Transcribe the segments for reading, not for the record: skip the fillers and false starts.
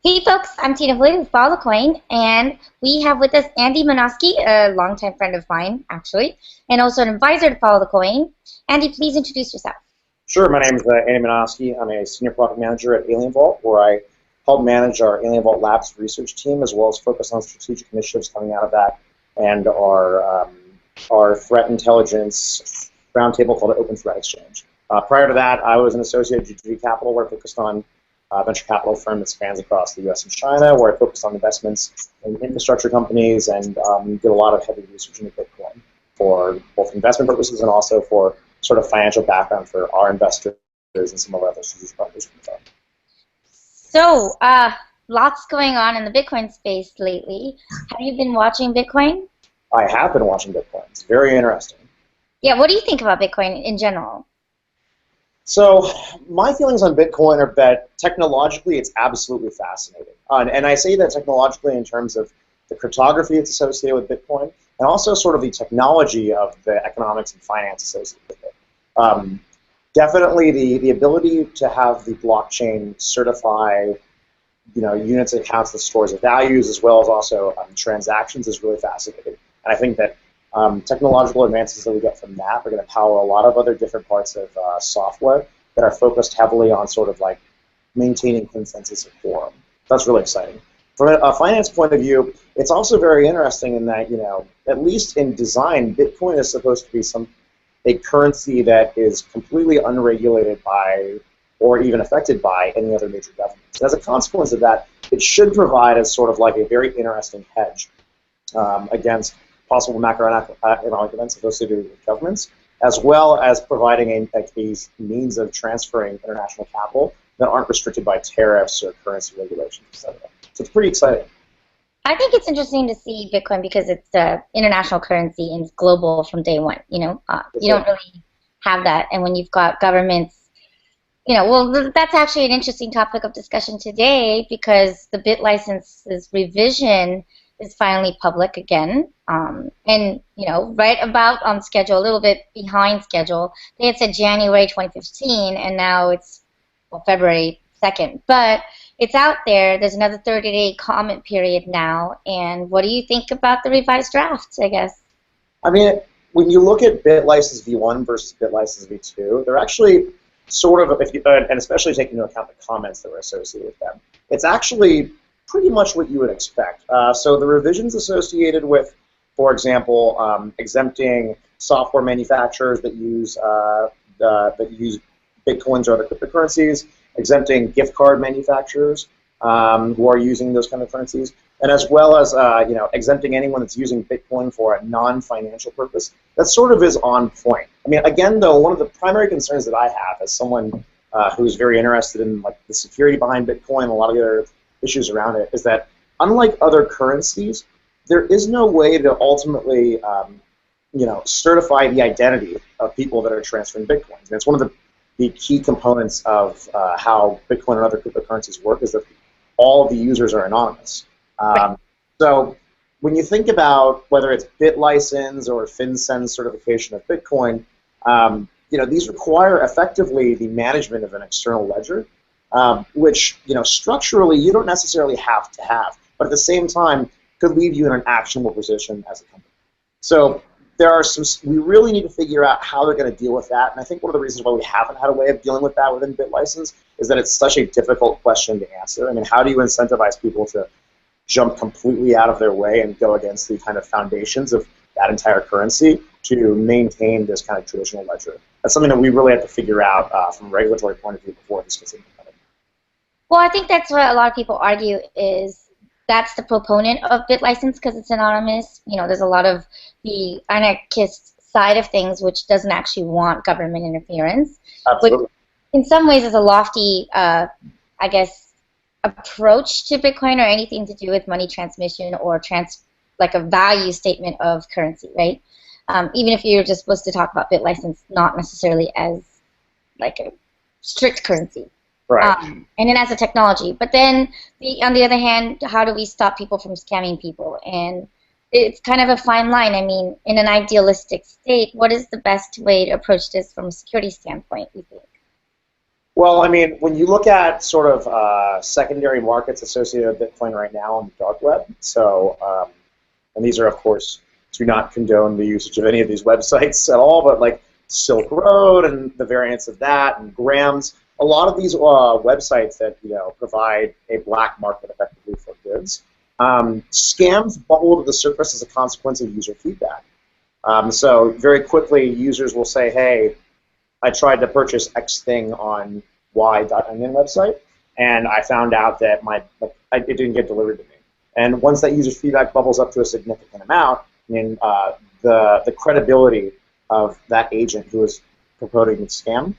Hey folks, I'm Tina Floyd with Follow the Coin, and we have with us Andy Manoske, a longtime friend of mine, actually, and also an advisor to Follow the Coin. Andy, please introduce yourself. Sure, my name is Andy Manoske. I'm a senior product manager at AlienVault, where I help manage our AlienVault Labs research team, as well as focus on strategic initiatives coming out of that, and our threat intelligence roundtable called Open Threat Exchange. Prior to that, I was an associate at GTV Capital, where I focused on venture capital firm that spans across the U.S. and China, where I focused on investments in infrastructure companies and did a lot of heavy research into Bitcoin for both investment purposes and also for sort of financial background for our investors and some of our other strategic partners. So, lots going on in the Bitcoin space lately. Have you been watching Bitcoin? I have been watching Bitcoin. It's very interesting. Yeah, what do you think about Bitcoin in general? So my feelings on Bitcoin are that technologically it's absolutely fascinating. And I say that technologically in terms of the cryptography that's associated with Bitcoin and also sort of the technology of the economics and finance associated with it. Definitely the ability to have the blockchain certify units and accounts and stores of values as well as also transactions is really fascinating. And I think that technological advances that we get from that are going to power a lot of other different parts of software that are focused heavily on sort of like maintaining consensus of quorum. That's really exciting. From a finance point of view, it's also very interesting in that, at least in design, Bitcoin is supposed to be a currency that is completely unregulated by or even affected by any other major governments. And as a consequence of that, it should provide as sort of like a very interesting hedge against possible macroeconomic events associated with governments, as well as providing a means of transferring international capital that aren't restricted by tariffs or currency regulations, etc. So it's pretty exciting. I think it's interesting to see Bitcoin because it's an international currency and it's global from day one. You don't really have that, and when you've got governments, that's actually an interesting topic of discussion today because the BitLicense's revision is finally public again, and right about on schedule, a little bit behind schedule. They had said January 2015, and now it's February 2nd. But it's out there. There's another 30-day comment period now. And what do you think about the revised draft? I guess. I mean, when you look at BitLicense v1 versus BitLicense v2, they're actually sort of, and especially taking into account the comments that were associated with them, it's actually pretty much what you would expect. So the revisions associated with, for example, exempting software manufacturers that use Bitcoins or other cryptocurrencies, exempting gift card manufacturers who are using those kind of currencies, and as well as exempting anyone that's using Bitcoin for a non-financial purpose. That sort of is on point. I mean, again, though, one of the primary concerns that I have as someone who's very interested in the security behind Bitcoin and a lot of the other issues around it is that unlike other currencies, there is no way to ultimately certify the identity of people that are transferring Bitcoins. And it's one of the key components of how Bitcoin and other cryptocurrencies work is that all of the users are anonymous. So when you think about whether it's BitLicense or FinCEN certification of Bitcoin, these require effectively the management of an external ledger, which structurally you don't necessarily have to have, but at the same time could leave you in an actionable position as a company. So we really need to figure out how they're going to deal with that, and I think one of the reasons why we haven't had a way of dealing with that within BitLicense is that it's such a difficult question to answer. I mean, how do you incentivize people to jump completely out of their way and go against the kind of foundations of that entire currency to maintain this kind of traditional ledger? That's something that we really have to figure out from a regulatory point of view before this gets implemented. Well, I think that's what a lot of people argue is that's the proponent of BitLicense because it's anonymous. There's a lot of the anarchist side of things which doesn't actually want government interference. Absolutely. Which in some ways is a lofty, approach to Bitcoin or anything to do with money transmission or like a value statement of currency, right? Even if you're just supposed to talk about BitLicense, not necessarily as like a strict currency. Right. And then as a technology. But then, on the other hand, how do we stop people from scamming people? And it's kind of a fine line. I mean, in an idealistic state, what is the best way to approach this from a security standpoint, you think? Well, I mean, when you look at sort of secondary markets associated with Bitcoin right now on the dark web, so, and these are, of course, do not condone the usage of any of these websites at all, but like Silk Road and the variants of that, and Grams, a lot of these websites that provide a black market effectively for goods, scams bubble to the surface as a consequence of user feedback. So very quickly, users will say, "Hey, I tried to purchase X thing on Y.onion website, and I found out that it didn't get delivered to me." And once that user feedback bubbles up to a significant amount, I mean, the credibility of that agent who is promoting the scam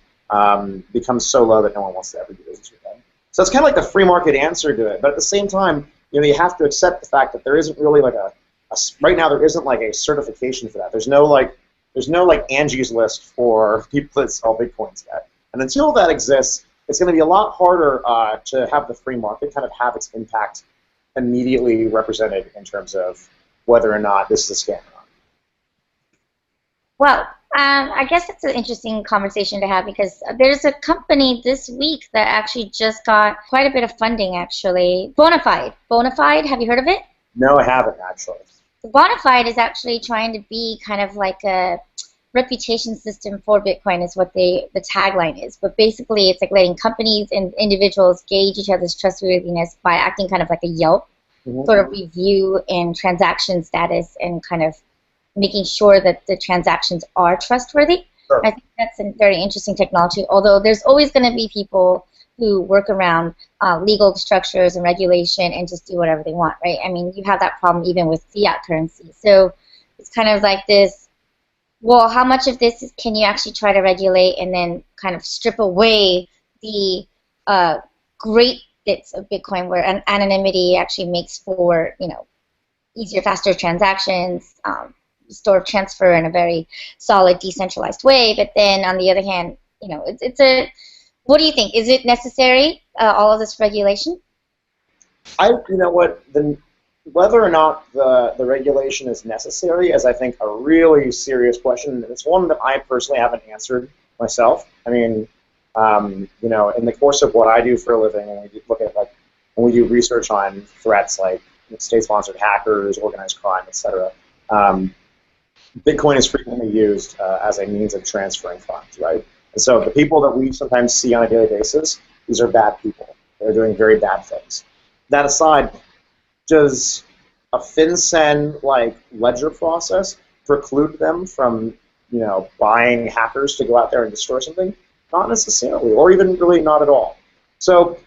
becomes so low that no one wants to ever do business with them. So it's kind of like the free market answer to it. But at the same time, you have to accept the fact that there isn't really like right now there isn't like a certification for that. There's no like Angie's List for people that sell Bitcoins yet. And until that exists, it's going to be a lot harder to have the free market kind of have its impact immediately represented in terms of whether or not this is a scam or not. Well, I guess it's an interesting conversation to have because there's a company this week that actually just got quite a bit of funding, actually. Bonafide. Bonafide, have you heard of it? No, I haven't, actually. Bonafide is actually trying to be kind of like a reputation system for Bitcoin is what the tagline is. But basically it's like letting companies and individuals gauge each other's trustworthiness by acting kind of like a Yelp, sort of review and transaction status and kind of making sure that the transactions are trustworthy. Sure. I think that's a very interesting technology, although there's always going to be people who work around legal structures and regulation and just do whatever they want, right? I mean, you have that problem even with fiat currency. So it's kind of like this, well, how much of this can you actually try to regulate and then kind of strip away the great bits of Bitcoin where anonymity actually makes for, easier, faster transactions, store of transfer in a very solid, decentralized way. But then on the other hand, it's a, what do you think? Is it necessary, all of this regulation? Whether or not the regulation is necessary is, I think, a really serious question. It's one that I personally haven't answered myself. I mean, in the course of what I do for a living, when we do research on threats like state-sponsored hackers, organized crime, etc., Bitcoin is frequently used as a means of transferring funds, right? And so the people that we sometimes see on a daily basis, these are bad people. They're doing very bad things. That aside, does a FinCEN ledger process preclude them from, buying hackers to go out there and destroy something? Not necessarily, or even really not at all. So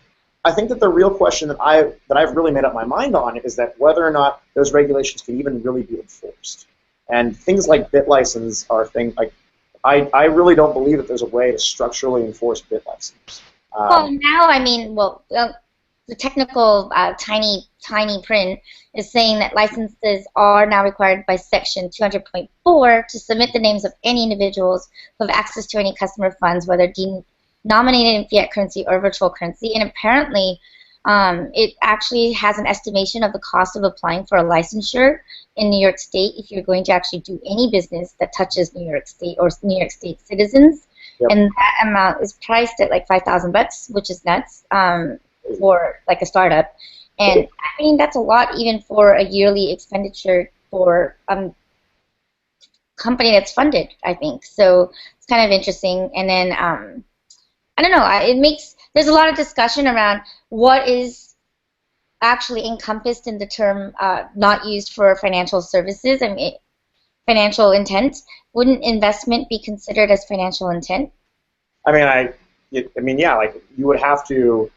I think that the real question that I've really made up my mind on is that whether or not those regulations can even really be enforced. And things like BitLicense are things like, I really don't believe that there's a way to structurally enforce BitLicense. Well, now, I mean, the technical tiny print is saying that licenses are now required by Section 200.4 to submit the names of any individuals who have access to any customer funds, whether denominated in fiat currency or virtual currency. And apparently, it actually has an estimation of the cost of applying for a licensure in New York State if you're going to actually do any business that touches New York State or New York State citizens. Yep. And that amount is priced at like $5,000, which is nuts for like a startup. And I mean, that's a lot even for a yearly expenditure for a company that's funded, I think. So it's kind of interesting. And then, I don't know, there's a lot of discussion around what is actually encompassed in the term not used for financial services. I mean, financial intent. Wouldn't investment be considered as financial intent? I mean, yeah, like you would have to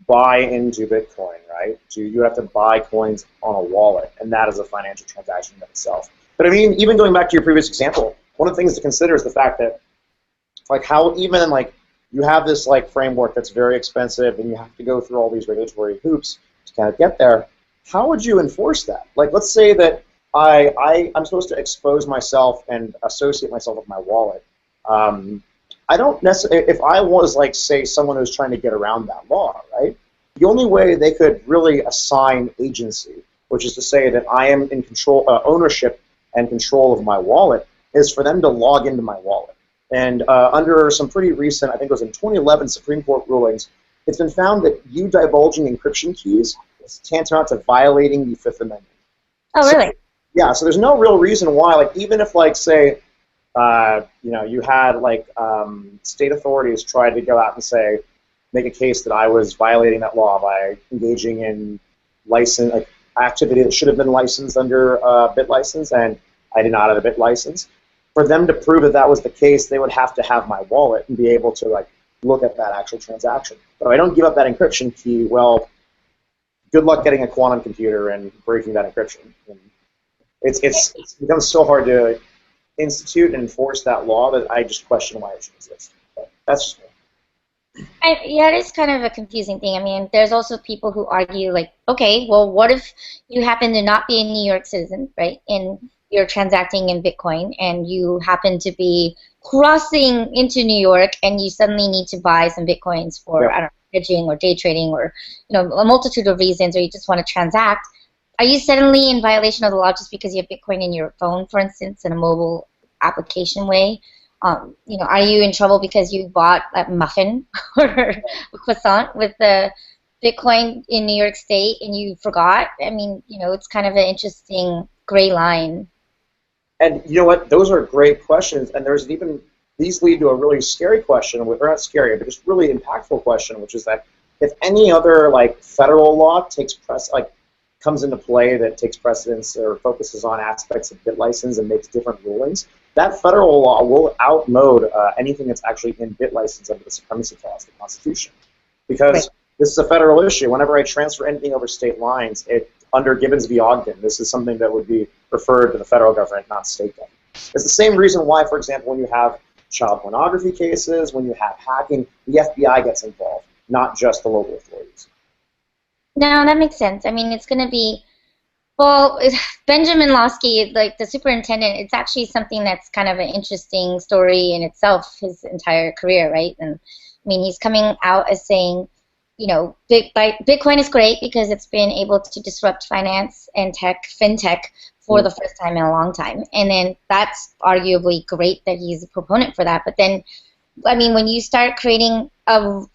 buy into Bitcoin, right? You have to buy coins on a wallet, and that is a financial transaction in itself. But I mean, even going back to your previous example, one of the things to consider is the fact that, you have this framework that's very expensive, and you have to go through all these regulatory hoops to kind of get there. How would you enforce that? Like, let's say that I'm supposed to expose myself and associate myself with my wallet. I don't necessarily, if I was say someone who's trying to get around that law, right? The only way they could really assign agency, which is to say that I am in control, ownership and control of my wallet, is for them to log into my wallet. And under some pretty recent, I think it was in 2011 Supreme Court rulings, it's been found that you divulging encryption keys is tantamount to violating the Fifth Amendment. Oh, really? Yeah, so there's no real reason why, like, even if, like, say, you had, like, state authorities tried to go out and say, make a case that I was violating that law by engaging in like activity that should have been licensed under a bit license, and I did not have a bit license. For them to prove that that was the case, they would have to have my wallet and be able to, like, look at that actual transaction. But if I don't give up that encryption key, well, good luck getting a quantum computer and breaking that encryption. And it's become so hard to institute and enforce that law that I just question why it should exist. But that's just me. Yeah, it is kind of a confusing thing. I mean, there's also people who argue, like, okay, well, what if you happen to not be a New York citizen, right, and you're transacting in Bitcoin, and you happen to be crossing into New York, and you suddenly need to buy some Bitcoins for, I don't know, hedging or day trading or, a multitude of reasons, or you just want to transact. Are you suddenly in violation of the law just because you have Bitcoin in your phone, for instance, in a mobile application way? Are you in trouble because you bought a muffin or a croissant with the Bitcoin in New York State and you forgot? I mean, it's kind of an interesting gray line. And you know what? Those are great questions. And these lead to a really scary question, or not scary, but just really impactful question, which is that if any other, like, federal law comes into play that takes precedence or focuses on aspects of bit license and makes different rulings, that federal law will outmode anything that's actually in bit license under the Supremacy Clause of the Constitution. Because this is a federal issue. Whenever I transfer anything over state lines, under Gibbons v. Ogden, this is something that would be referred to the federal government, not state government. It's the same reason why, for example, when you have child pornography cases, when you have hacking, the FBI gets involved, not just the local authorities. No, that makes sense. I mean, it's going to be, well, Benjamin Lawsky, like the superintendent, it's actually something that's kind of an interesting story in itself, his entire career, right? And I mean, he's coming out as saying, Bitcoin is great because it's been able to disrupt finance and fintech for the first time in a long time. And then that's arguably great that he's a proponent for that. But then, I mean, when you start creating a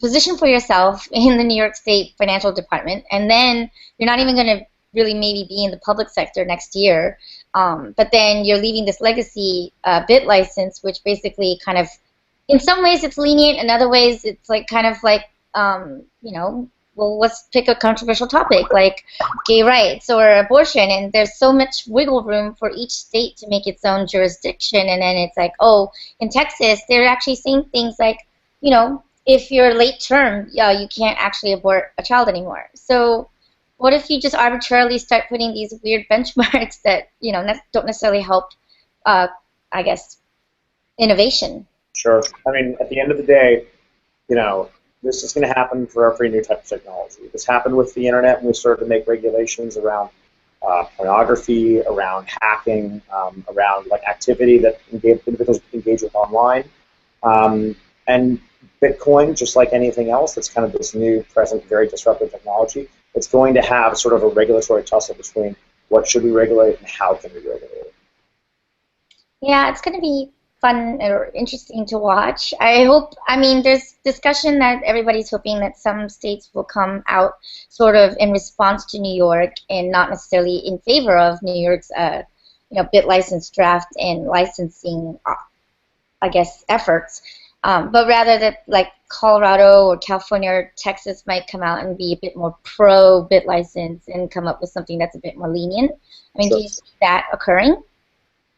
position for yourself in the New York State Financial Department, and then you're not even going to really maybe be in the public sector next year, but then you're leaving this legacy bit license, which basically kind of, in some ways it's lenient, in other ways it's like kind of like, well, let's pick a controversial topic like gay rights or abortion, and there's so much wiggle room for each state to make its own jurisdiction, and then it's like, oh, in Texas they're actually saying things like, if you're late term, you can't actually abort a child anymore. So what if you just arbitrarily start putting these weird benchmarks that, don't necessarily help, I guess, innovation? Sure. I mean, at the end of the day, this is going to happen for every new type of technology. This happened with the internet when we started to make regulations around pornography, around hacking, around, like, activity that individuals engage with online. And Bitcoin, just like anything else, that's kind of this new, present, very disruptive technology, it's going to have sort of a regulatory tussle between what should we regulate and how can we regulate it. Yeah, it's going to be fun or interesting to watch. There's discussion that everybody's hoping that some states will come out sort of in response to New York and not necessarily in favor of New York's, bit license draft and licensing, I guess, efforts. But rather that, like, Colorado or California or Texas might come out and be a bit more pro bit license and come up with something that's a bit more lenient. I mean, do you see that occurring?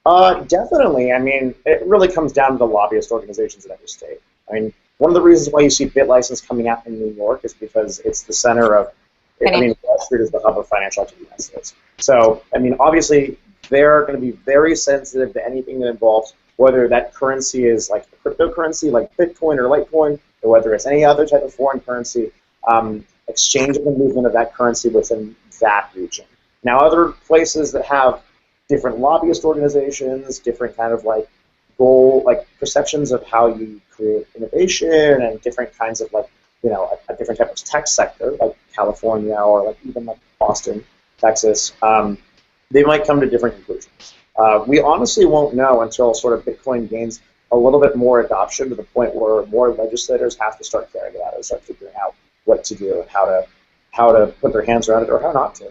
Definitely. I mean, it really comes down to the lobbyist organizations in every state. I mean, one of the reasons why you see bit license coming out in New York is because it's the center of, Wall Street is the hub of financial activity in the United States. So, I mean, obviously, they're going to be very sensitive to anything that involves whether that currency is like a cryptocurrency like Bitcoin or Litecoin, or whether it's any other type of foreign currency, exchange and movement of that currency within that region. Now, other places that have different lobbyist organizations, different kind of like goal, like perceptions of how you create innovation, and different kinds of, like, a different type of tech sector, like California or like even like Austin, Texas, they might come to different conclusions. We honestly won't know until sort of Bitcoin gains a little bit more adoption to the point where more legislators have to start caring about it and start figuring out what to do and how to put their hands around it or how not to.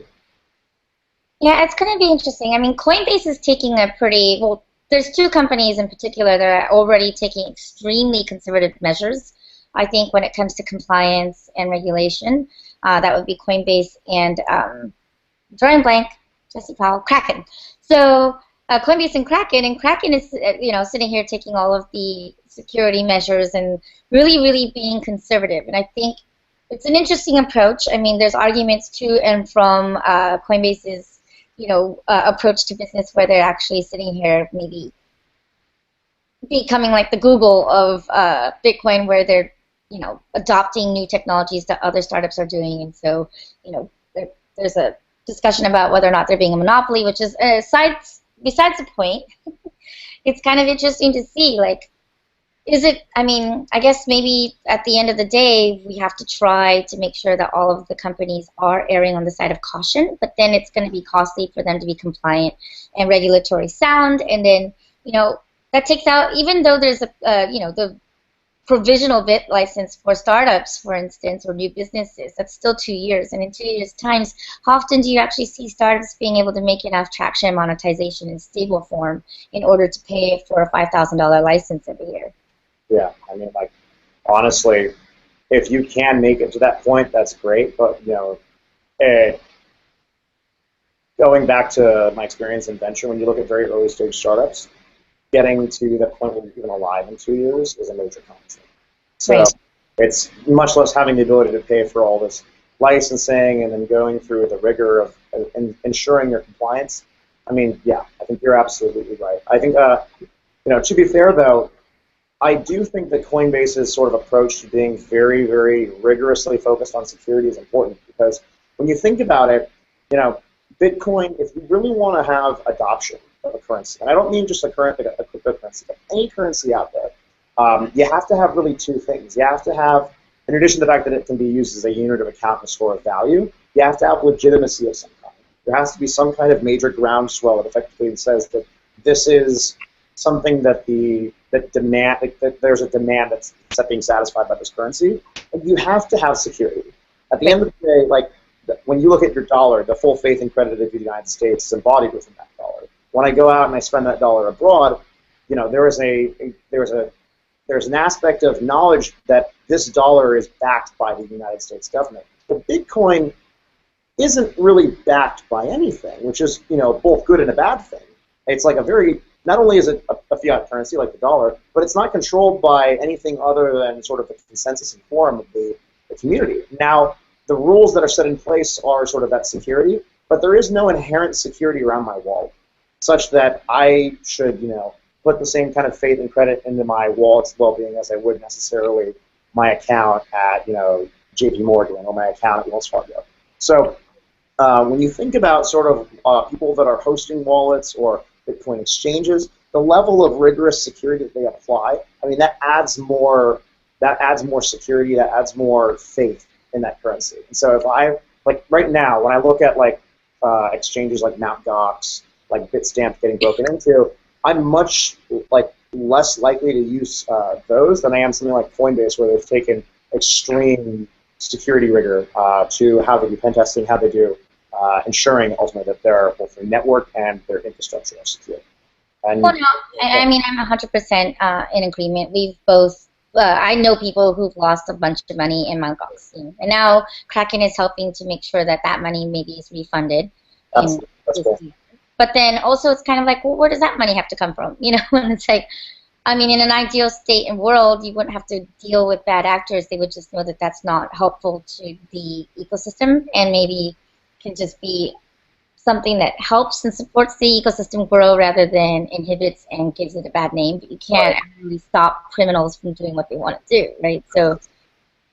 Yeah, it's going to be interesting. I mean, Coinbase is taking a pretty, well, there's two companies in particular that are already taking extremely conservative measures, I think, when it comes to compliance and regulation. That would be Coinbase and, drawing blank, Jesse Powell, Kraken. So Coinbase and Kraken is, sitting here taking all of the security measures and really, really being conservative. And I think it's an interesting approach. I mean, there's arguments to and from Coinbase's approach to business where they're actually sitting here maybe becoming like the Google of Bitcoin, where they're, adopting new technologies that other startups are doing. And so, there's a discussion about whether or not they're being a monopoly, which is besides the point. It's kind of interesting to see, like, is it, I mean, I guess maybe at the end of the day, we have to try to make sure that all of the companies are erring on the side of caution, but then it's going to be costly for them to be compliant and regulatory sound, and then, that takes out, even though there's the provisional bit license for startups, for instance, or new businesses, that's still 2 years, and in 2 years' times, how often do you actually see startups being able to make enough traction and monetization in stable form in order to pay for a $5,000 license every year? Yeah, I mean, like, honestly, if you can make it to that point, that's great. But, going back to my experience in venture, when you look at very early stage startups, getting to the point where you're even alive in 2 years is a major concept. So Right. It's much less having the ability to pay for all this licensing and then going through the rigor of ensuring your compliance. I mean, yeah, I think you're absolutely right. I think, to be fair, though, I do think that Coinbase's sort of approach to being very, very rigorously focused on security is important, because when you think about it, Bitcoin, if you really want to have adoption of a currency, and I don't mean just a cryptocurrency, but any currency out there, you have to have really two things. You have to have, in addition to the fact that it can be used as a unit of account and store of value, you have to have legitimacy of some kind. There has to be some kind of major groundswell that effectively says that this is something that there's a demand that's being satisfied by this currency, and you have to have security. At the end of the day, like, when you look at your dollar, the full faith and credit of the United States is embodied within that dollar. When I go out and I spend that dollar abroad, there's an aspect of knowledge that this dollar is backed by the United States government. But Bitcoin isn't really backed by anything, which is, both good and a bad thing. It's like not only is it a fiat currency like the dollar, but it's not controlled by anything other than sort of the consensus and quorum of the community. Now, the rules that are set in place are sort of that security, but there is no inherent security around my wallet, such that I should, put the same kind of faith and credit into my wallet's well-being as I would necessarily my account at, JP Morgan or my account at Wells Fargo. So when you think about sort of people that are hosting wallets or Bitcoin exchanges, the level of rigorous security that they apply, I mean, that adds more security, that adds more faith in that currency. And so if like right now, when I look at like exchanges like Mt. Gox, like Bitstamp getting broken into, I'm much less likely to use those than I am something like Coinbase, where they've taken extreme security rigor to how they do pen testing, how they do ensuring ultimately that both their network and their infrastructure are secure. And, well, no, I mean, I'm 100% in agreement. We've both, I know people who've lost a bunch of money in Mt. Gox, and now Kraken is helping to make sure that that money maybe is refunded. That's cool. But then also it's kind of like, well, where does that money have to come from? And it's like, I mean, in an ideal state and world, you wouldn't have to deal with bad actors. They would just know that that's not helpful to the ecosystem, and maybe can just be something that helps and supports the ecosystem grow rather than inhibits and gives it a bad name. But you can't really stop criminals from doing what they want to do, right? So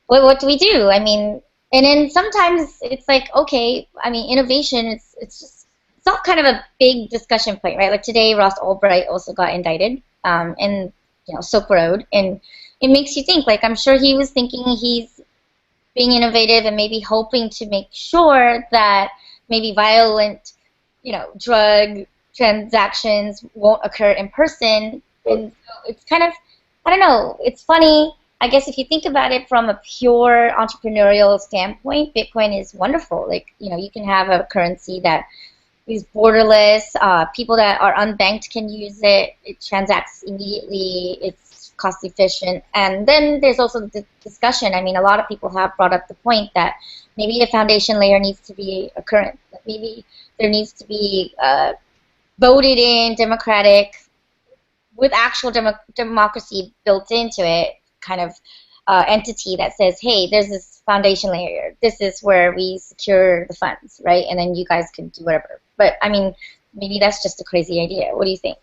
what do we do? I mean, and then sometimes it's like, okay, I mean, innovation, it's all kind of a big discussion point, right? Like today, Ross Ulbright also got indicted in Silk Road, and it makes you think. Like, I'm sure he was thinking he's being innovative and maybe hoping to make sure that maybe violent, drug transactions won't occur in person. And so it's kind of, I don't know, it's funny. I guess if you think about it from a pure entrepreneurial standpoint, Bitcoin is wonderful. Like, you can have a currency that is borderless. People that are unbanked can use it. It transacts immediately. It's cost efficient. And then there's also the discussion. I mean, a lot of people have brought up the point that maybe the foundation layer needs to be a current. Maybe there needs to be voted in democratic with actual democracy built into it kind of entity that says, hey, there's this foundation layer. This is where we secure the funds, right? And then you guys can do whatever. But I mean, maybe that's just a crazy idea. What do you think?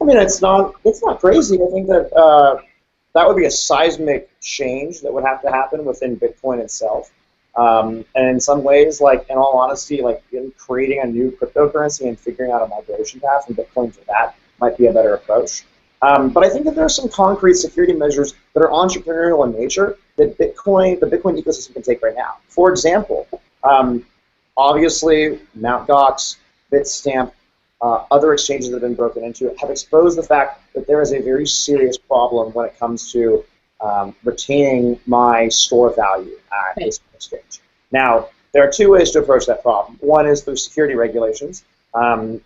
I mean, it's not crazy. I think that that would be a seismic change that would have to happen within Bitcoin itself. And in some ways, like, in all honesty, like, in creating a new cryptocurrency and figuring out a migration path from Bitcoin to that might be a better approach. But I think that there are some concrete security measures that are entrepreneurial in nature that the Bitcoin ecosystem can take right now. For example, obviously, Mt. Gox, Bitstamp, other exchanges that have been broken into have exposed the fact that there is a very serious problem when it comes to retaining my store value at a exchange. Now, there are two ways to approach that problem. One is through security regulations.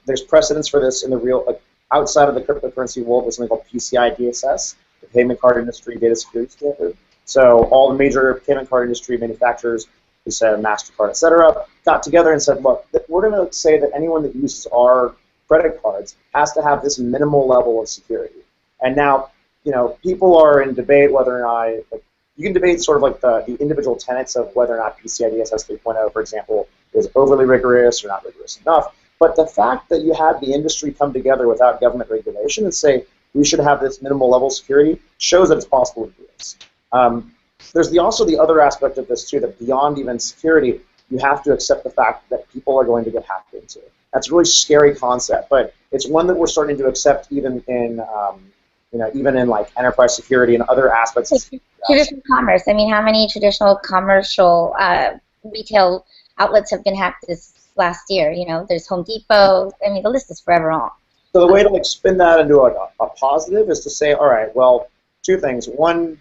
There's precedence for this in the real, outside of the cryptocurrency world, with something called PCI DSS, the Payment Card Industry Data Security Standard. So all the major payment card industry manufacturers, who said MasterCard, et cetera, got together and said, look, we're going to say that anyone that uses our credit cards has to have this minimal level of security. And now, people are in debate whether or not, you can debate sort of like the individual tenets of whether or not PCI DSS 3.0, for example, is overly rigorous or not rigorous enough. But the fact that you had the industry come together without government regulation and say we should have this minimal level of security shows that it's possible to do this. There's also the other aspect of this too, that beyond even security, you have to accept the fact that people are going to get hacked into. That's a really scary concept, but it's one that we're starting to accept even in like enterprise security and other aspects. Traditional commerce. I mean, how many traditional commercial retail outlets have been hacked this last year? There's Home Depot. I mean, the list is forever long. So the way to spin that into a positive is to say, all right, well, two things. One,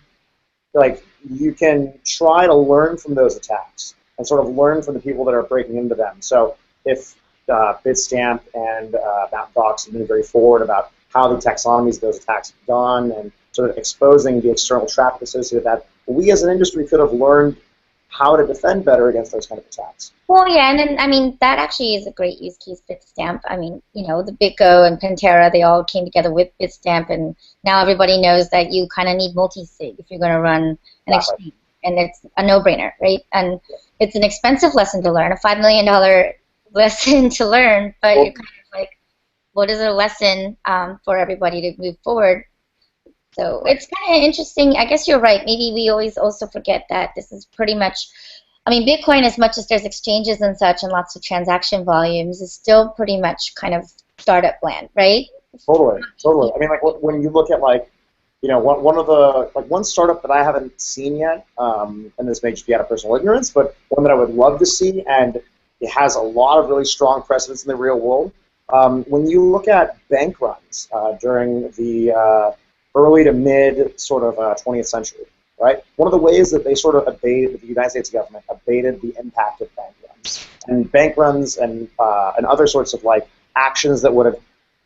you can try to learn from those attacks and sort of learn from the people that are breaking into them. So if Bitstamp and Mt. Gox have been very forward about how the taxonomies of those attacks have gone and sort of exposing the external traffic associated with that, we as an industry could have learned how to defend better against those kind of attacks. Well, yeah, and then, I mean, that actually is a great use case, Bitstamp. I mean, the BitGo and Pantera, they all came together with Bitstamp, and now everybody knows that you kind of need multi-sig if you're going to run an exchange, and it's a no-brainer, right? And it's an expensive lesson to learn, a $5 million lesson to learn, but you're kind of like, what is a lesson for everybody to move forward? So it's kind of interesting. I guess you're right. Maybe we always also forget that this is pretty much, I mean, Bitcoin, as much as there's exchanges and such and lots of transaction volumes, is still pretty much kind of startup land, right? Totally. I mean, when you look at one startup that I haven't seen yet, and this may just be out of personal ignorance, but one that I would love to see, and it has a lot of really strong precedence in the real world. When you look at bank runs during the early to mid sort of 20th century, right? One of the ways that they sort of abated, the United States government abated the impact of bank runs. And bank runs and other sorts of actions that would have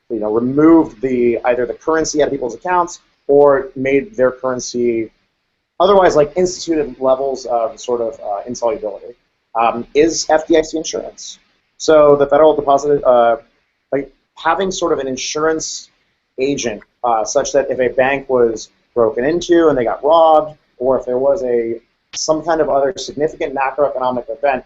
removed either the currency out of people's accounts or made their currency otherwise instituted levels of sort of insolubility, is FDIC insurance. So the Federal Deposit, having sort of an insurance agent such that if a bank was broken into and they got robbed, or if there was some kind of other significant macroeconomic event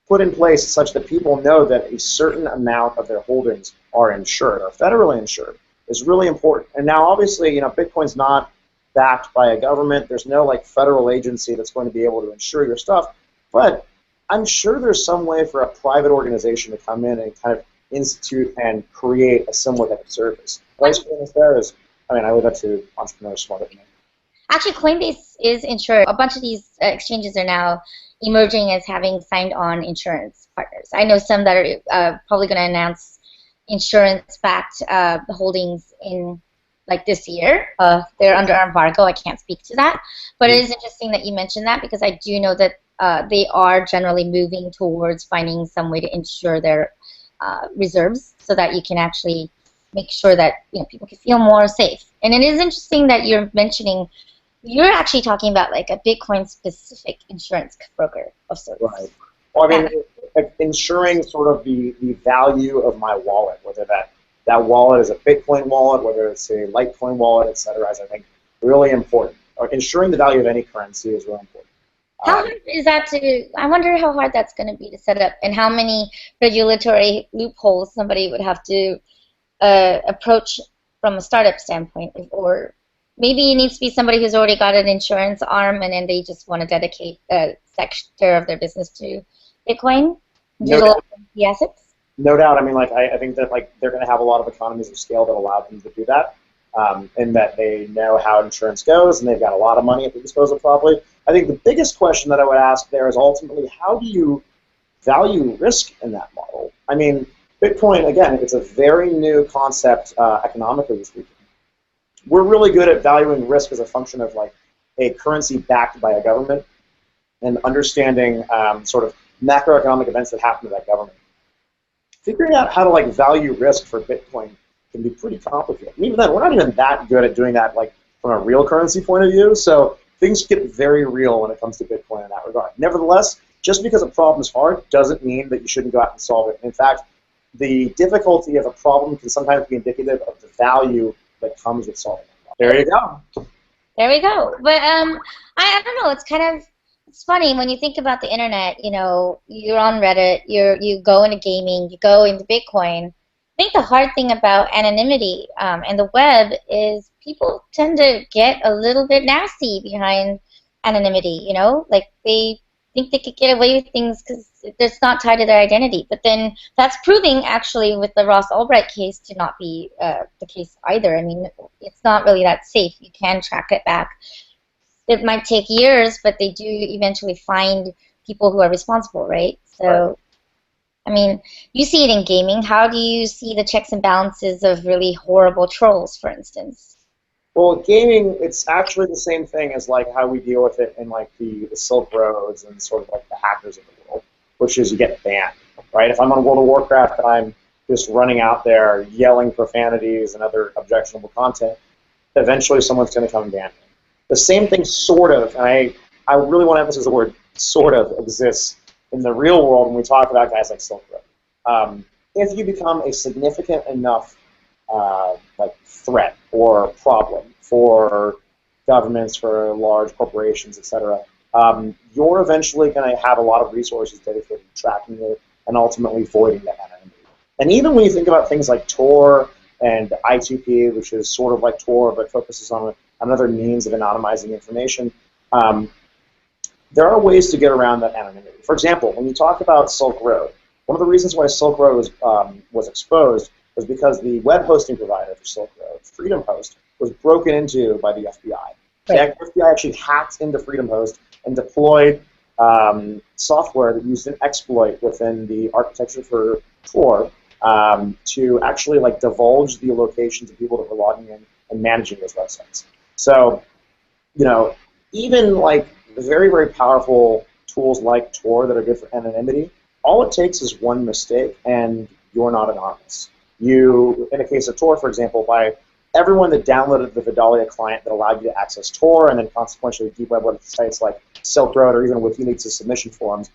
put in place such that people know that a certain amount of their holdings are insured, or federally insured, is really important. And now, obviously, Bitcoin's not backed by a government. There's no federal agency that's going to be able to insure your stuff. But I'm sure there's some way for a private organization to come in and kind of institute and create a similar type of service. Vice there is, I leave that to entrepreneurs smarter than me. Actually, Coinbase is insured. A bunch of these exchanges are now emerging as having signed on insurance partners. I know some that are probably going to announce insurance-backed holdings in like this year. They're under embargo. I can't speak to that, but it is interesting that you mentioned that because I do know that they are generally moving towards finding some way to insure their reserves so that you can actually make sure that people can feel more safe. And it is interesting that you're mentioning you're actually talking about like a Bitcoin-specific insurance broker of sorts. Right. Well, I mean, like insuring sort of the value of my wallet, whether that wallet is a Bitcoin wallet, whether it's a Litecoin wallet, et cetera, is I think really important. Like insuring the value of any currency is really important. How hard is that I wonder how hard that's going to be to set up and how many regulatory loopholes somebody would have to approach from a startup standpoint, or maybe it needs to be somebody who's already got an insurance arm and then they just want to dedicate a sector of their business to Bitcoin, digital assets. No doubt. I mean, like I think that like they're going to have a lot of economies of scale that allow them to do that, in that they know how insurance goes and they've got a lot of money at their disposal probably. I think the biggest question that I would ask there is ultimately how do you value risk in that model? I mean, Bitcoin, again, it's a very new concept economically speaking. We're really good at valuing risk as a function of like a currency backed by a government and understanding sort of macroeconomic events that happen to that government. Figuring out how to like value risk for Bitcoin can be pretty complicated. And even then, we're not even that good at doing that like from a real currency point of view. So things get very real when it comes to Bitcoin in that regard. Nevertheless, just because a problem is hard doesn't mean that you shouldn't go out and solve it. In fact, the difficulty of a problem can sometimes be indicative of the value that comes with solving it. There you go. There we go. But I don't know. It's funny when you think about the internet. You're on Reddit. You go into gaming. You go into Bitcoin. I think the hard thing about anonymity and the web is people tend to get a little bit nasty behind anonymity. Like they think they could get away with things because it's not tied to their identity. But then that's proving actually with the Ross Ulbricht case to not be the case either. I mean, it's not really that safe. You can track it back. It might take years, but they do eventually find people who are responsible, right? So, right. I mean, you see it in gaming. How do you see the checks and balances of really horrible trolls, for instance? Well, gaming, it's actually the same thing as like how we deal with it in like the Silk Roads and sort of like the hackers of the world, which is you get banned, right? If I'm on World of Warcraft and I'm just running out there yelling profanities and other objectionable content, eventually someone's going to come and ban me. The same thing sort of, and I really want to emphasize the word sort of, exists in the real world when we talk about guys like Silk Road. If you become a significant enough like threat or problem for governments, for large corporations, etc., you're eventually going to have a lot of resources dedicated to tracking it and ultimately voiding that anonymity. And even when you think about things like Tor and I2P, which is sort of like Tor but focuses on another means of anonymizing information, there are ways to get around that anonymity. For example, when you talk about Silk Road, one of the reasons why Silk Road was exposed was because the web hosting provider for Silk Road, Freedom Host, was broken into by the FBI. Right. The FBI actually hacked into Freedom Host and deployed software that used an exploit within the architecture for Tor to actually like divulge the locations of people that were logging in and managing those websites. So, even like very, very powerful tools like Tor that are good for anonymity, all it takes is one mistake and you're not anonymous. In the case of Tor, for example, by everyone that downloaded the Vidalia client that allowed you to access Tor and then consequentially deep web websites like Silk Road or even WikiLeaks' submission forums,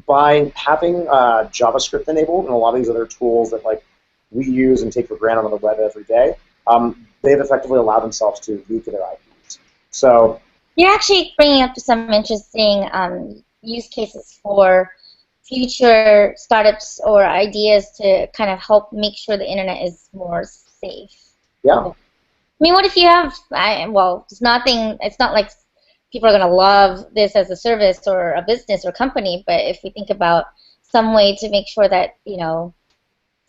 by having JavaScript enabled and a lot of these other tools that like we use and take for granted on the web every day, they've effectively allowed themselves to leak their IPs. So you're actually bringing up some interesting use cases for future startups or ideas to kind of help make sure the internet is more safe. Yeah. I mean, what if you have, it's not like people are going to love this as a service or a business or company, but if we think about some way to make sure that, the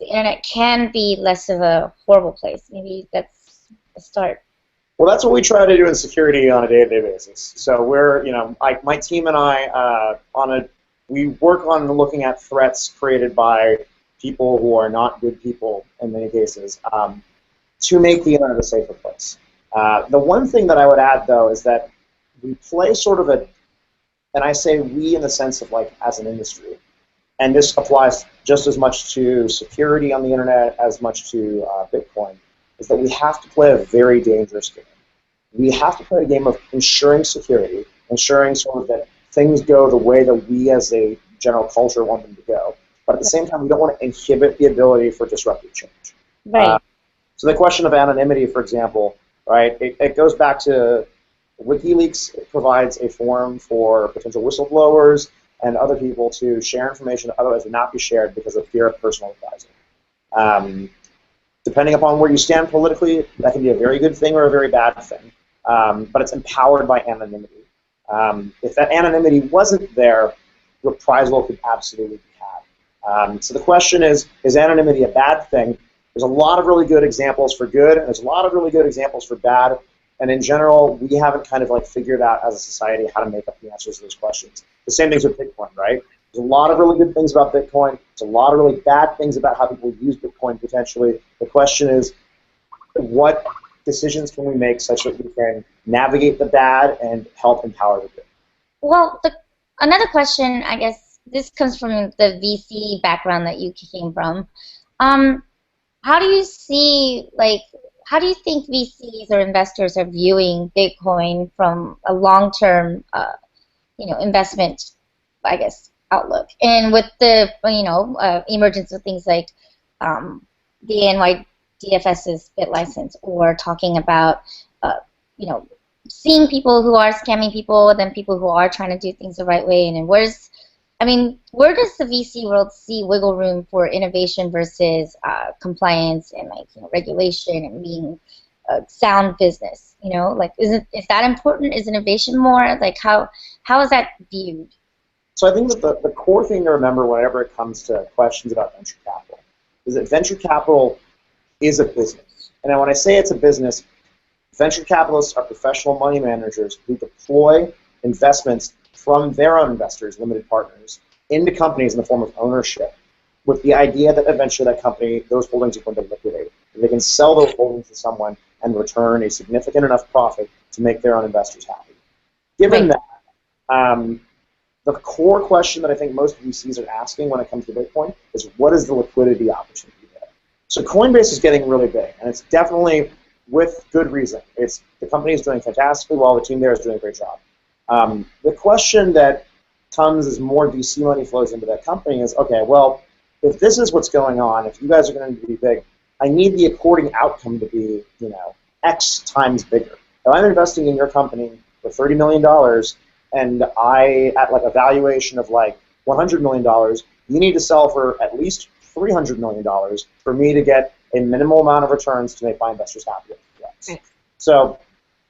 internet can be less of a horrible place, maybe that's a start. Well, that's what we try to do in security on a day-to-day basis. So we're, my team and I, we work on looking at threats created by people who are not good people in many cases, to make the internet a safer place. The one thing that I would add, though, is that we play sort of a, and I say we in the sense of like as an industry, and this applies just as much to security on the internet as much to Bitcoin, is that we have to play a very dangerous game. We have to play a game of ensuring security, ensuring sort of that things go the way that we as a general culture want them to go. But at the same time, we don't want to inhibit the ability for disruptive change. Right. So the question of anonymity, for example, right, it goes back to WikiLeaks. It provides a forum for potential whistleblowers and other people to share information that otherwise would not be shared because of fear of personal reprisal. Depending upon where you stand politically, that can be a very good thing or a very bad thing. But it's empowered by anonymity. If that anonymity wasn't there, reprisal could absolutely be had. So the question is anonymity a bad thing? There's a lot of really good examples for good, and there's a lot of really good examples for bad. And in general, we haven't kind of like figured out as a society how to make up the answers to those questions. The same things with Bitcoin, right? There's a lot of really good things about Bitcoin. There's a lot of really bad things about how people use Bitcoin potentially. The question is, what decisions can we make such that we can navigate the bad and help empower the good? Well, another question, I guess, this comes from the VC background that you came from. How do you see, like, how do you think VCs or investors are viewing Bitcoin from a long-term, investment, I guess, outlook? And with the, emergence of things like the NYDFS's bit license, or talking about, seeing people who are scamming people, and then people who are trying to do things the right way, and then where does the VC world see wiggle room for innovation versus compliance and regulation and being a sound business? Is that important? Is innovation more? Like how is that viewed? So I think that the core thing to remember whenever it comes to questions about venture capital is that venture capital is a business. And when I say it's a business, venture capitalists are professional money managers who deploy investments from their own investors, limited partners, into companies in the form of ownership, with the idea that eventually that company, those holdings are going to liquidate. And they can sell those holdings to someone and return a significant enough profit to make their own investors happy. Given that, the core question that I think most VCs are asking when it comes to Bitcoin is, what is the liquidity opportunity there? So Coinbase is getting really big, and it's definitely with good reason. The company is doing fantastically well. The team there is doing a great job. The question that comes as more VC money flows into that company is, okay, well, if this is what's going on, if you guys are going to be big, I need the according outcome to be, X times bigger. If I'm investing in your company for $30 million, and at like a valuation of like $100 million, you need to sell for at least $300 million for me to get a minimal amount of returns to make my investors happy. So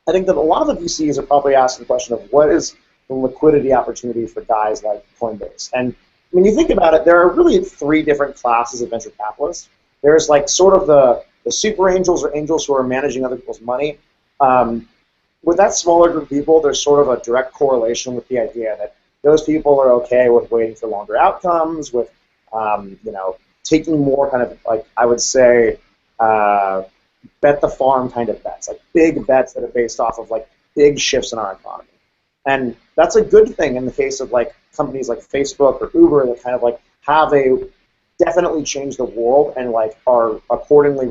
I think that a lot of the VCs are probably asking the question of, what is the liquidity opportunity for guys like Coinbase? And when you think about it, there are really three different classes of venture capitalists. There's like sort of the super angels, or angels who are managing other people's money. With that smaller group of people, there's sort of a direct correlation with the idea that those people are okay with waiting for longer outcomes, with taking more kind of, like, I would say, bet the farm kind of bets, like big bets that are based off of like big shifts in our economy. And that's a good thing in the case of like companies like Facebook or Uber that kind of like have definitely changed the world and like are accordingly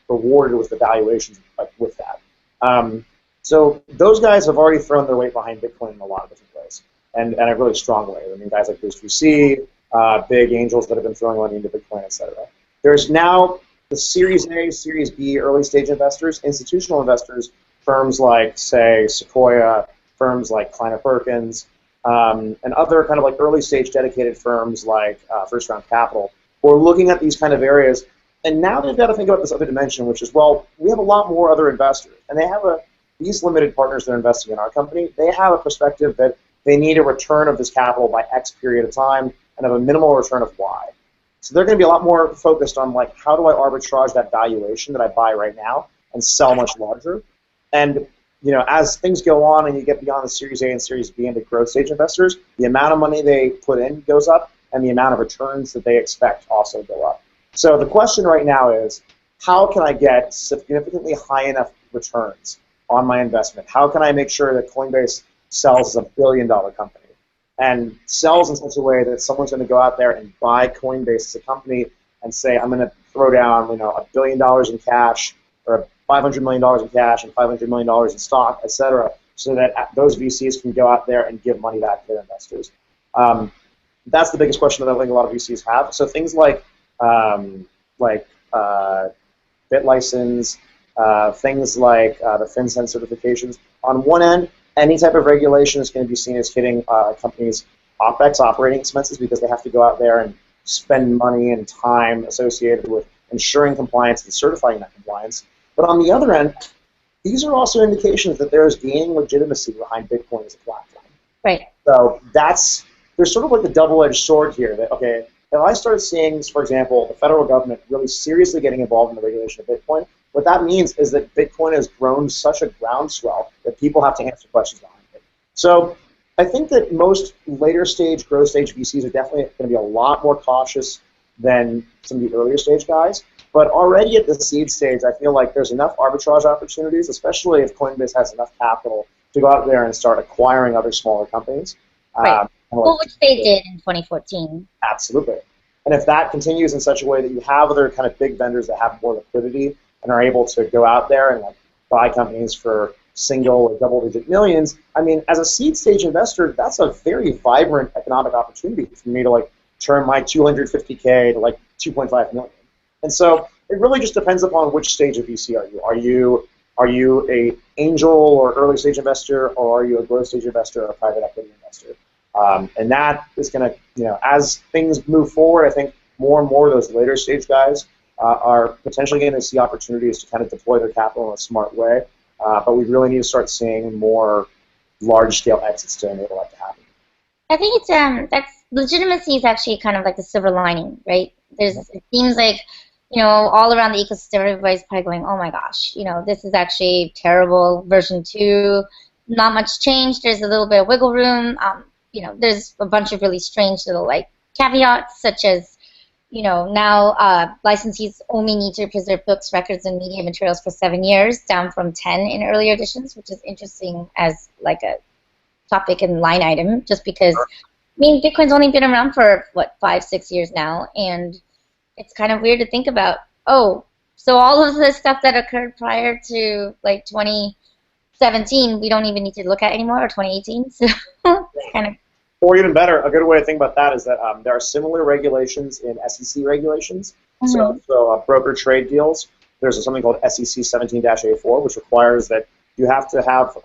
rewarded with the valuations like with that. So those guys have already thrown their weight behind Bitcoin in a lot of different ways, and in a really strong way. I mean, guys like Boost VC, big angels that have been throwing money into Bitcoin, etc. There's now the Series A, Series B, early stage investors, institutional investors, firms like, say, Sequoia, firms like Kleiner Perkins, and other kind of like early stage dedicated firms like First Round Capital, who are looking at these kind of areas. And now they've got to think about this other dimension, which is, well, we have a lot more other investors, and they have these limited partners that are investing in our company, they have a perspective that they need a return of this capital by X period of time and have a minimal return of Y. So they're going to be a lot more focused on, like, how do I arbitrage that valuation that I buy right now and sell much larger? And, as things go on and you get beyond the Series A and Series B into growth stage investors, the amount of money they put in goes up, and the amount of returns that they expect also go up. So the question right now is, how can I get significantly high enough returns on my investment? How can I make sure that Coinbase sells as $1 billion company and sells in such a way that someone's going to go out there and buy Coinbase as a company and say, I'm going to throw down, $1 billion in cash or $500 million in cash and $500 million in stock, et cetera, so that those VCs can go out there and give money back to their investors. That's the biggest question that I think a lot of VCs have. So things like BitLicense, things like the FinCEN certifications. On one end, any type of regulation is going to be seen as hitting companies' OPEX, operating expenses, because they have to go out there and spend money and time associated with ensuring compliance and certifying that compliance. But on the other end, these are also indications that there is gaining legitimacy behind Bitcoin as a platform. Right. So there's sort of like the double-edged sword here that, okay, if I start seeing, for example, the federal government really seriously getting involved in the regulation of Bitcoin, what that means is that Bitcoin has grown such a groundswell that people have to answer questions behind it. So I think that most later stage, growth stage VCs are definitely going to be a lot more cautious than some of the earlier stage guys. But already at the seed stage, I feel like there's enough arbitrage opportunities, especially if Coinbase has enough capital to go out there and start acquiring other smaller companies. Right. Well, which they did in 2014. Absolutely. And if that continues in such a way that you have other kind of big vendors that have more liquidity and are able to go out there and buy companies for single or double-digit millions, I mean, as a seed stage investor, that's a very vibrant economic opportunity for me to turn my $250K to 2.5 million. And so it really just depends upon which stage of VC are you. Are you a angel or early stage investor, or are you a growth stage investor or a private equity investor? And that is going to, as things move forward, I think more and more of those later stage guys are potentially going to see opportunities to kind of deploy their capital in a smart way. But we really need to start seeing more large-scale exits to enable that to happen. I think it's that's legitimacy is actually kind of like the silver lining, right? It seems like all around the ecosystem, everybody's probably going, oh my gosh, this is actually terrible. Version 2, not much change. There's a little bit of wiggle room. There's a bunch of really strange little caveats, such as now licensees only need to preserve books, records, and media materials for 7 years, down from 10 in earlier editions, which is interesting as a topic and line item, just because, Bitcoin's only been around for, 5-6 years now, and it's kind of weird to think about, so all of the stuff that occurred prior to, 2017, we don't even need to look at anymore, or 2018, so it's kind of... Or even better, a good way to think about that is that there are similar regulations in SEC regulations. Mm-hmm. So broker trade deals, there's something called SEC 17-A4, which requires that you have to have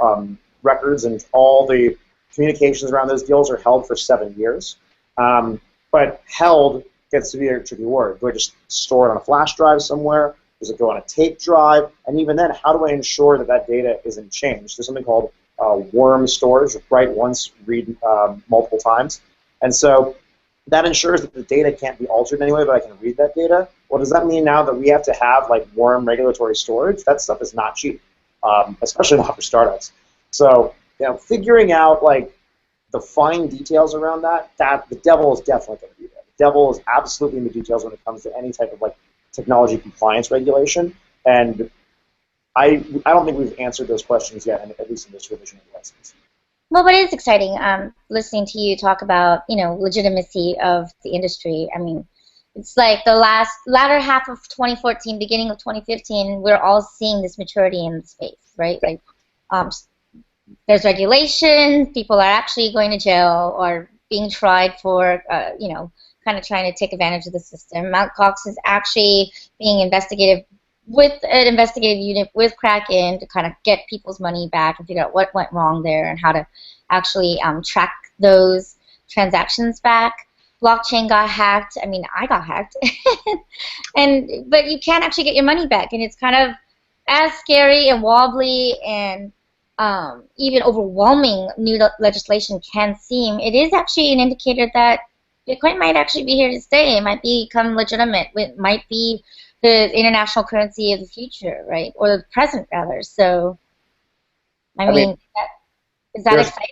records, and all the communications around those deals are held for 7 years. But held gets to be a tricky word. Do I just store it on a flash drive somewhere? Does it go on a tape drive? And even then, how do I ensure that data isn't changed? There's something called worm storage, write once, read multiple times. And so that ensures that the data can't be altered in any way, but I can read that data. Well, does that mean now that we have to have worm regulatory storage? That stuff is not cheap, especially not for startups. So figuring out the fine details around that the devil is definitely going to be there. The devil is absolutely in the details when it comes to any type of technology compliance regulation. And I don't think we've answered those questions yet, at least in this revision of the license. Well, but it is exciting listening to you talk about, legitimacy of the industry. I mean, it's like the latter half of 2014, beginning of 2015, we're all seeing this maturity in the space, right? There's regulation, people are actually going to jail or being tried for, kind of trying to take advantage of the system. Mt. Gox is actually being investigated with an investigative unit with Kraken to kind of get people's money back and figure out what went wrong there and how to actually track those transactions back. Blockchain got hacked. I mean, I got hacked. But you can't actually get your money back, and it's kind of as scary and wobbly and even overwhelming new legislation can seem. It is actually an indicator that Bitcoin might actually be here to stay. It might become legitimate. It might be the international currency of the future, right? Or the present, rather. So, I mean is that exciting?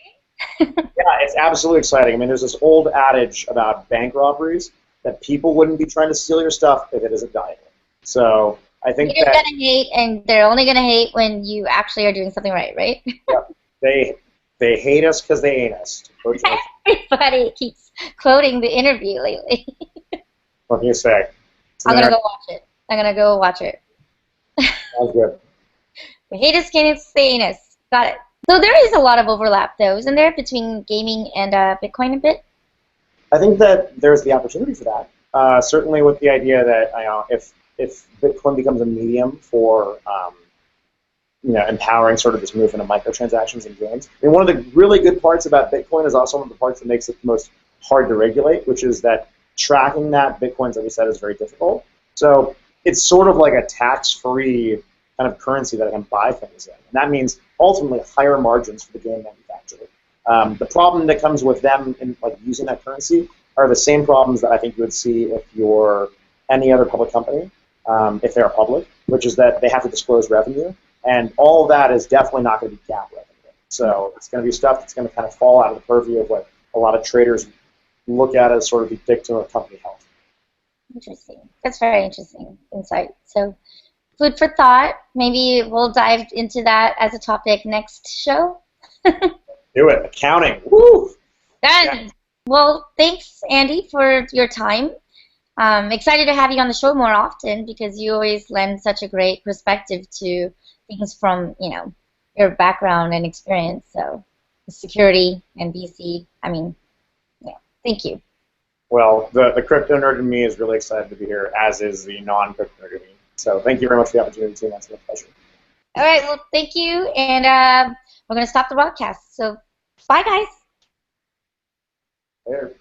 Yeah, it's absolutely exciting. I mean, there's this old adage about bank robberies that people wouldn't be trying to steal your stuff if it isn't valuable. So I think Haters gonna hate, and they're only gonna hate when you actually are doing something right? Yeah, they hate us because they ain't us. Everybody keeps quoting the interview lately. What can you say? I'm gonna go watch it. Sounds good. The haters can't sustain us. Got it. So there is a lot of overlap, though, isn't there, between gaming and Bitcoin a bit? I think that there's the opportunity for that. Certainly with the idea that if Bitcoin becomes a medium for empowering sort of this movement of microtransactions and games. I mean, one of the really good parts about Bitcoin is also one of the parts that makes it the most hard to regulate, which is that tracking that Bitcoin, as we said, is very difficult. So it's sort of like a tax-free kind of currency that I can buy things in. And that means ultimately higher margins for the game manufacturer. The problem that comes with them in using that currency are the same problems that I think you would see if you're any other public company, if they're public, which is that they have to disclose revenue. And all of that is definitely not going to be GAAP revenue. So it's going to be stuff that's going to kind of fall out of the purview of what a lot of traders look at as sort of the dictum of company health. Interesting. That's very interesting insight. So food for thought. Maybe we'll dive into that as a topic next show. Do it. Accounting. Woo! Done. Yeah. Well, thanks, Andy, for your time. Excited to have you on the show more often because you always lend such a great perspective to things from, your background and experience. So security and VC, thank you. Well, the crypto nerd in me is really excited to be here, as is the non-crypto nerd in me. So thank you very much for the opportunity, and that's a pleasure. All right, well, thank you, and we're going to stop the broadcast. So bye, guys. Later.